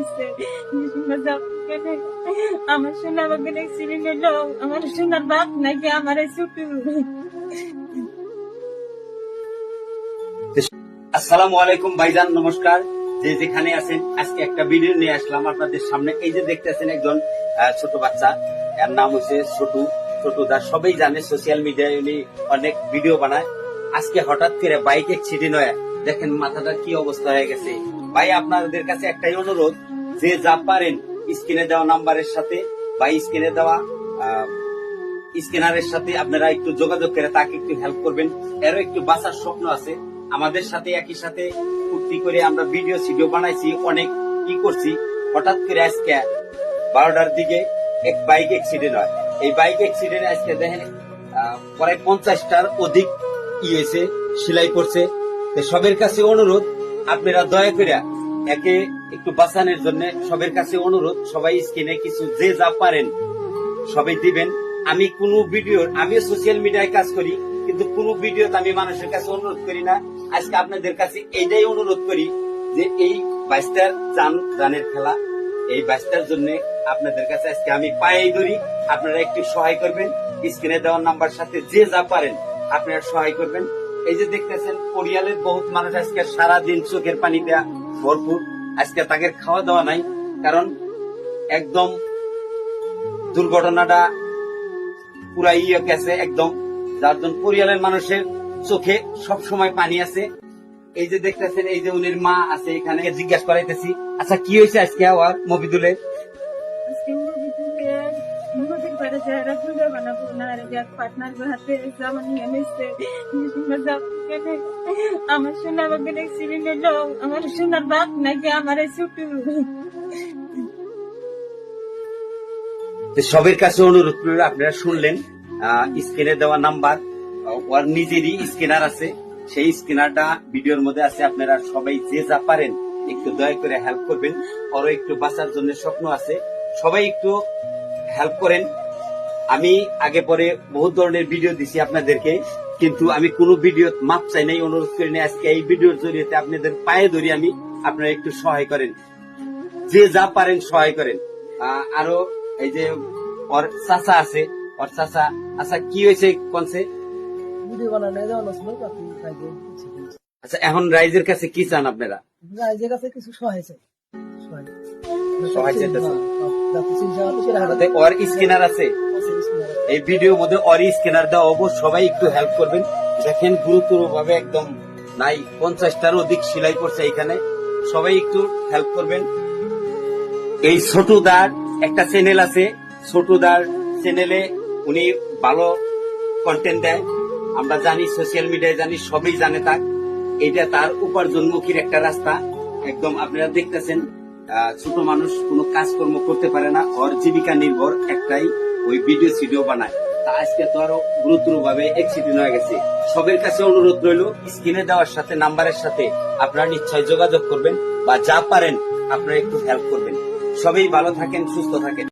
হয়েছে। আমার সোনা আমাকে অ্যাক্সিডেন্ট হলো, আমার সোনার বাপ নাকি আমার ছোট। আসসালামু আলাইকুম ভাইজান, নমস্কার। যে যেখানে আছেন, আজকে একটা ভিডিও নিয়ে আসলাম আপনাদের সামনে। এই যে দেখতেছেন একজন ছোট বাচ্চা, এর নাম হচ্ছে ছোটু দা। সবাই জানে, সোশ্যাল মিডিয়ায় উনি অনেক ভিডিও বানায়। আজকে হঠাৎ করে বাইক অ্যাক্সিডেন্ট হয়ে দেখেন মাথাটা কি অবস্থা হয়ে গেছে। ভাই, আপনাদের কাছে একটাই অনুরোধ, যে যা পারেন স্ক্রিনে দেওয়া নাম্বারের সাথে বা স্ক্রিনে দেওয়া স্ক্যানারের সাথে আপনারা একটু যোগাযোগ করে তাকে একটু হেল্প করবেন। এরও একটু বাঁচার স্বপ্ন আছে। আমাদের সাথে একই সাথে ফুর্তি করে আমরা ভিডিও বানাইছি, অনেক কি করছি। হঠাৎ করে আজকে 12টার দিকে এক বাইক অ্যাক্সিডেন্ট হয়। এই বাইক অ্যাক্সিডেন্ট আজকে দেখেন প্রায় 50টার অধিক হয়েছে, সেলাই করছে। সবের কাছে অনুরোধ, আপনারা দয়া করে একে একটু বাঁচানোর জন্য সবের কাছে অনুরোধ, সবাই স্ক্রিনে কিছু যে যা পারেন সবাই দিবেন। আমি আমিও সোশ্যাল মিডিয়ায় কাজ করি, কিন্তু কোন ভিডিওতে আমি মানুষের কাছে অনুরোধ করি না। আজকে আপনাদের কাছে এইটাই অনুরোধ করি যে এই বাইশটার জানের খেলা, এই বাইশটার জন্য আপনাদের কাছে আজকে আমি পায়েই ধরি। আপনারা একটু সহায় করবেন, স্ক্রিনে দেওয়ার নাম্বার সাথে যে যা পারেন আপনারা সহায় করবেন। এই যে দেখতেছেন পরিয়ালের বহুত মানুষ আজকে সারাদিন চোখের পানি দেয়া ভরপুর। আজকে তাদের খাওয়া দাওয়া নাই, কারণ একদম দুর্ঘটনাটা পুরা গেছে একদম, যার জন্য পরিবারের মানুষের চোখে সব সময় পানি আছে। এই যে দেখতেছেন, এই যে উনির মা আছে এখানে, জিজ্ঞাসা করাইতেছি, আচ্ছা কি হয়েছে আজকে আবার মবিদুলে? আমার সোনা আমাকে অ্যাক্সিডেন্ট হলো, আমার সোনার বাপ নাকি আমার ছোট। সবের কাছে অনুরোধ করলে আপনারা শুনলেন, স্ক্রিনে দেওয়া নাম্বার, ওর নিজেরই স্ক্যানার আছে, সেই স্ক্যানারটা ভিডিওর মধ্যে আছে। আপনারা সবাই যে যা পারেন একটু দয়া করে হেল্প করবেন। ওরও একটু বাঁচার জন্য স্বপ্ন আছে, সবাই একটু হেল্প করেন। আমি আগে পরে বহু ধরনের ভিডিও দিছি আপনাদেরকে, কিন্তু আমি কোন ভিডিও মাপ চাই নাই, অনুরোধ করি নাই। আজকে এই ভিডিওর জড়িয়ে আপনাদের পায়ে ধরি আমি, আপনারা একটু সহায় করেন, যে যা পারেন সহায় করেন। আরো এই যে ওর চাচা আছে, ওর চাচা, আচ্ছা কি হয়েছে কোনছে? আচ্ছা, এখন রাইজের কাছে কি চান আপনারা? রাইজের কাছে কিছু সহায় চাই। ওর স্ক্যানার আছে, এই ভিডিওর মধ্যে ওর স্ক্যানার দেওয়া অবশ্য সবাই একটু হেল্প করবেন। দেখেন গুরুতর ভাবে একদম নাই, 50টার অধিক সেলাই করছে এখানে, সবাই একটু হেল্প করবেন। এই ছোটদার একটা চ্যানেল আছে, ছোটদার চ্যানেলে উনি ভালো কন্টেন্ট দেয়, আমরা জানি, সোশ্যাল মিডিয়ায় জানি, সবই জানে তার। এটা তার উপার্জনমুখীর একটা রাস্তা। একদম আপনারা দেখতেছেন, ছোট মানুষ কোনো কাজকর্ম করতে পারে না, ওর জীবিকা নির্ভর একটাই, ওই ভিডিও বানায়। তা আজকে তো আরো গুরুতর ভাবে অ্যাক্সিডেন্ট হয়ে গেছে। সবের কাছে অনুরোধ রইল, স্ক্রিনে দেওয়ার সাথে নাম্বারের সাথে আপনারা নিশ্চয় যোগাযোগ করবেন, বা যা পারেন আপনারা একটু হেল্প করবেন। সবাই ভালো থাকেন, সুস্থ থাকেন।